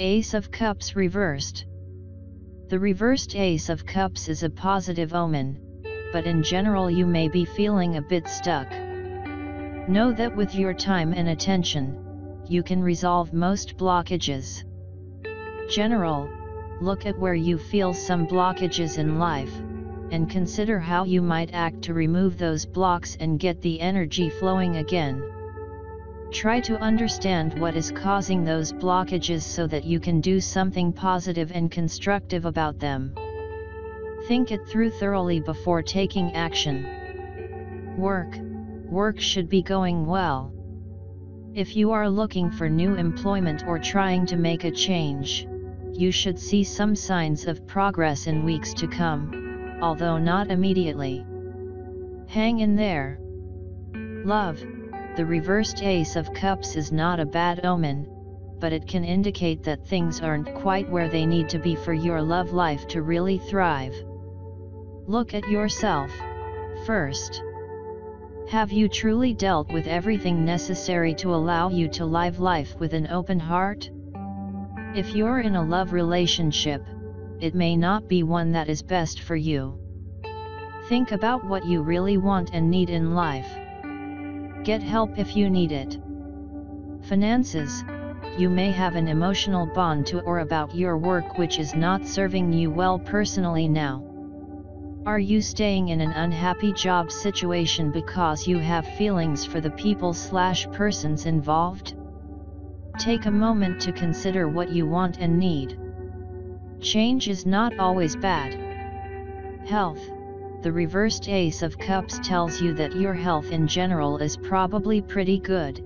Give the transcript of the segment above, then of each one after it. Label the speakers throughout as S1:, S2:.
S1: Ace of Cups reversed. The reversed Ace of Cups is a positive omen, but in general you may be feeling a bit stuck. Know that with your time and attention, you can resolve most blockages. General, look at where you feel some blockages in life, and consider how you might act to remove those blocks and get the energy flowing again. Try to understand what is causing those blockages so that you can do something positive and constructive about them. Think it through thoroughly before taking action. Work should be going well. If you are looking for new employment or trying to make a change, you should see some signs of progress in weeks to come, although not immediately. Hang in there. Love, the reversed Ace of Cups is not a bad omen, but it can indicate that things aren't quite where they need to be for your love life to really thrive. Look at yourself first. Have you truly dealt with everything necessary to allow you to live life with an open heart? If you're in a love relationship, it may not be one that is best for you. Think about what you really want and need in life. Get help if you need it. Finances, you may have an emotional bond to or about your work which is not serving you well personally now. Are you staying in an unhappy job situation because you have feelings for the people/persons involved? Take a moment to consider what you want and need. Change is not always bad. Health, the reversed Ace of Cups tells you that your health in general is probably pretty good,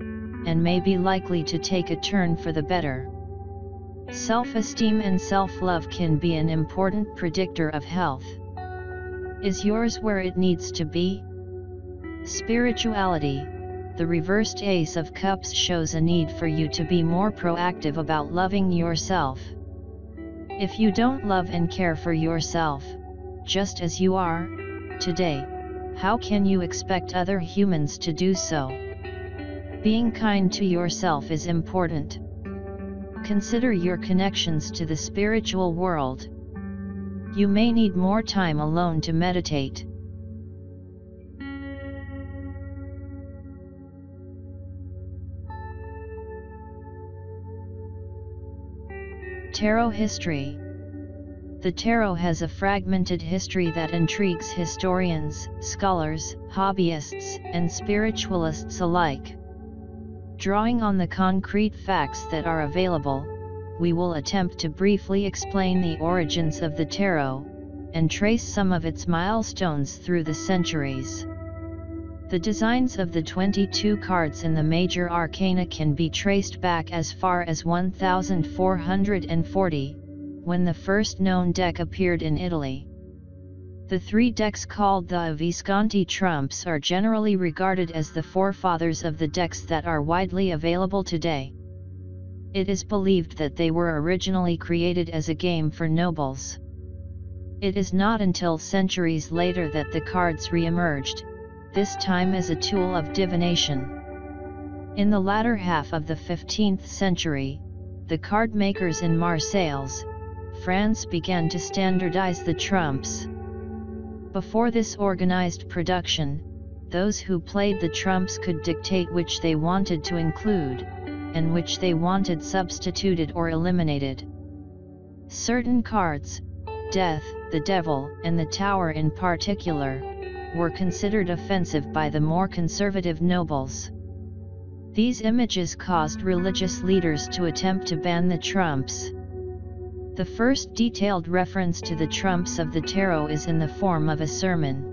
S1: and may be likely to take a turn for the better. Self-esteem and self-love can be an important predictor of health. Is yours where it needs to be? Spirituality, the reversed Ace of Cups shows a need for you to be more proactive about loving yourself. If you don't love and care for yourself, just as you are, today, how can you expect other humans to do so? Being kind to yourself is important. Consider your connections to the spiritual world. You may need more time alone to meditate. Tarot history. The tarot has a fragmented history that intrigues historians, scholars, hobbyists, and spiritualists alike. Drawing on the concrete facts that are available, we will attempt to briefly explain the origins of the tarot, and trace some of its milestones through the centuries. The designs of the 22 cards in the major arcana can be traced back as far as 1440, when the first known deck appeared in Italy. The three decks called the Visconti trumps are generally regarded as the forefathers of the decks that are widely available today. It is believed that they were originally created as a game for nobles. It is not until centuries later that the cards re-emerged, this time as a tool of divination. In the latter half of the 15th century, the card makers in Marseilles, France began to standardize the trumps. Before this organized production, those who played the trumps could dictate which they wanted to include, and which they wanted substituted or eliminated. Certain cards, Death, the Devil, and the Tower in particular, were considered offensive by the more conservative nobles. These images caused religious leaders to attempt to ban the trumps. The first detailed reference to the trumps of the tarot is in the form of a sermon.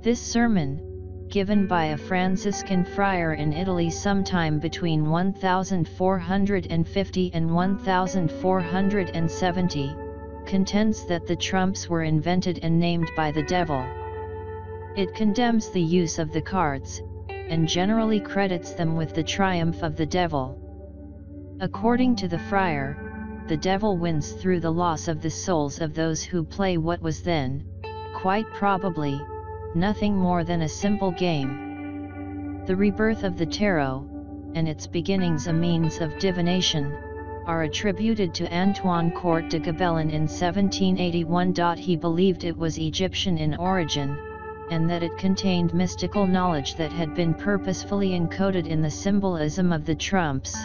S1: This sermon, given by a Franciscan friar in Italy sometime between 1450 and 1470, contends that the trumps were invented and named by the devil. It condemns the use of the cards, and generally credits them with the triumph of the devil. According to the friar, the devil wins through the loss of the souls of those who play what was then, quite probably, nothing more than a simple game. The rebirth of the tarot, and its beginnings a means of divination, are attributed to Antoine Court de Gobelin in 1781. He believed it was Egyptian in origin, and that it contained mystical knowledge that had been purposefully encoded in the symbolism of the trumps.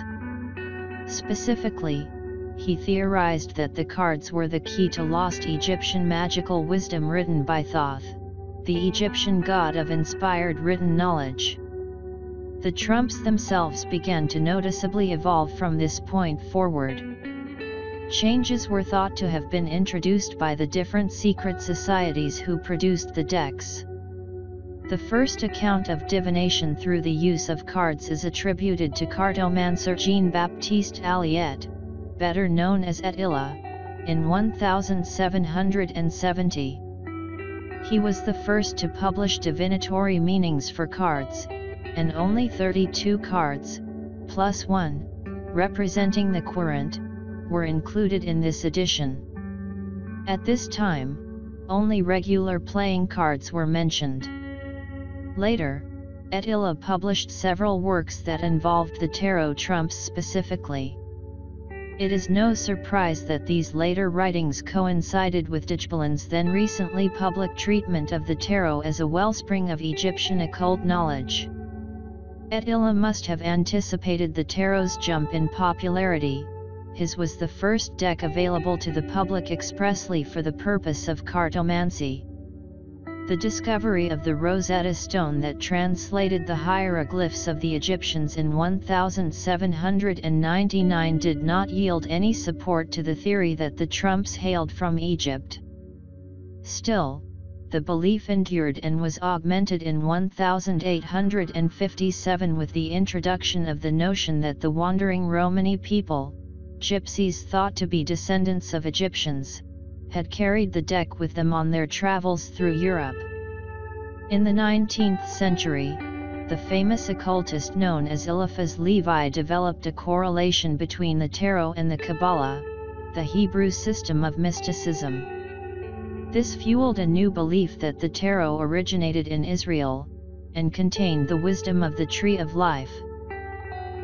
S1: Specifically, he theorized that the cards were the key to lost Egyptian magical wisdom written by Thoth, the Egyptian god of inspired written knowledge. The trumps themselves began to noticeably evolve from this point forward. Changes were thought to have been introduced by the different secret societies who produced the decks. The first account of divination through the use of cards is attributed to cartomancer Jean-Baptiste Alliette, better known as Attila, in 1770. He was the first to publish divinatory meanings for cards, and only 32 cards, plus one, representing the querent, were included in this edition. At this time, only regular playing cards were mentioned. Later, Attila published several works that involved the tarot trumps specifically. It is no surprise that these later writings coincided with de Gobelins' then recently public treatment of the tarot as a wellspring of Egyptian occult knowledge. Attila must have anticipated the tarot's jump in popularity. His was the first deck available to the public expressly for the purpose of cartomancy. The discovery of the Rosetta Stone that translated the hieroglyphs of the Egyptians in 1799 did not yield any support to the theory that the trumps hailed from Egypt. Still, the belief endured and was augmented in 1857 with the introduction of the notion that the wandering Romani people, gypsies thought to be descendants of Egyptians, had carried the deck with them on their travels through Europe. In the 19th century, the famous occultist known as Eliphas Levi developed a correlation between the tarot and the Kabbalah, the Hebrew system of mysticism. This fueled a new belief that the tarot originated in Israel, and contained the wisdom of the tree of life.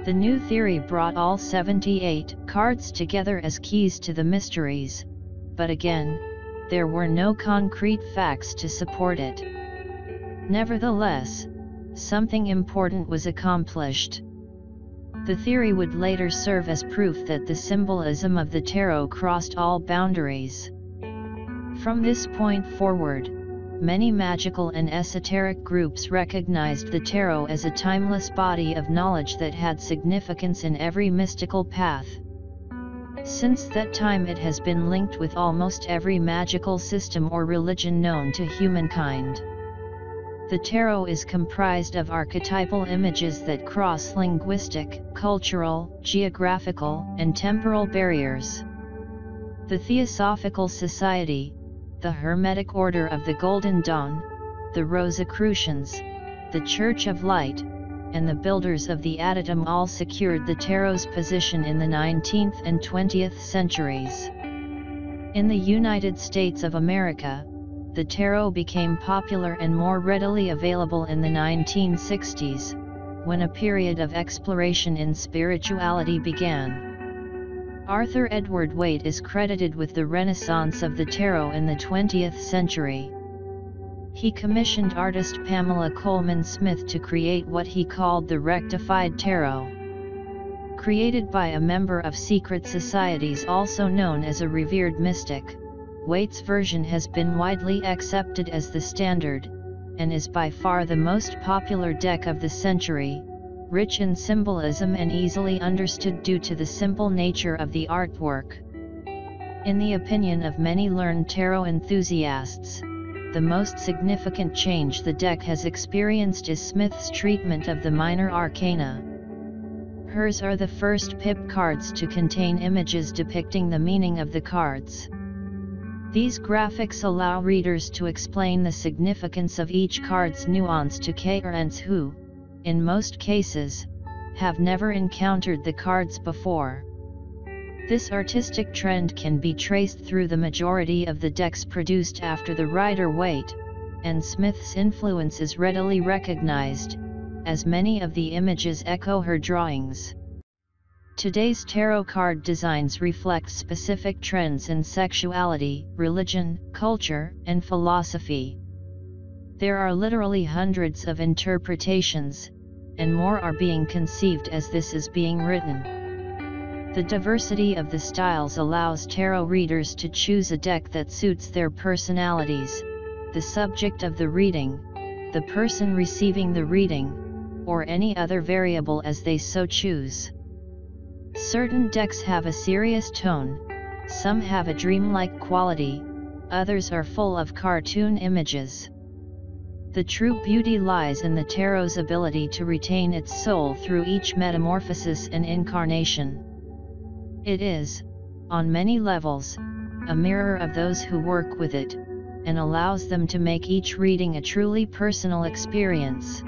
S1: The new theory brought all 78 cards together as keys to the mysteries, but again, there were no concrete facts to support it. Nevertheless, something important was accomplished. The theory would later serve as proof that the symbolism of the tarot crossed all boundaries. From this point forward, many magical and esoteric groups recognized the tarot as a timeless body of knowledge that had significance in every mystical path. Since that time it has been linked with almost every magical system or religion known to humankind. The tarot is comprised of archetypal images that cross linguistic, cultural, geographical, and temporal barriers. The Theosophical Society, the Hermetic Order of the Golden Dawn, the Rosicrucians, the Church of Light, and the builders of the Adytum all secured the tarot's position in the 19th and 20th centuries. In the United States of America, the tarot became popular and more readily available in the 1960s, when a period of exploration in spirituality began. Arthur Edward Waite is credited with the renaissance of the tarot in the 20th century. He commissioned artist Pamela Coleman Smith to create what he called the rectified tarot. Created by a member of secret societies also known as a revered mystic, Waite's version has been widely accepted as the standard, and is by far the most popular deck of the century, rich in symbolism and easily understood due to the simple nature of the artwork. In the opinion of many learned tarot enthusiasts, the most significant change the deck has experienced is Smith's treatment of the minor arcana. Hers are the first pip cards to contain images depicting the meaning of the cards. These graphics allow readers to explain the significance of each card's nuance to clients who, in most cases, have never encountered the cards before. This artistic trend can be traced through the majority of the decks produced after the Rider-Waite, and Smith's influence is readily recognized, as many of the images echo her drawings. Today's tarot card designs reflect specific trends in sexuality, religion, culture, and philosophy. There are literally hundreds of interpretations, and more are being conceived as this is being written. The diversity of the styles allows tarot readers to choose a deck that suits their personalities, the subject of the reading, the person receiving the reading, or any other variable as they so choose. Certain decks have a serious tone, some have a dreamlike quality, others are full of cartoon images. The true beauty lies in the tarot's ability to retain its soul through each metamorphosis and incarnation. It is, on many levels, a mirror of those who work with it, and allows them to make each reading a truly personal experience.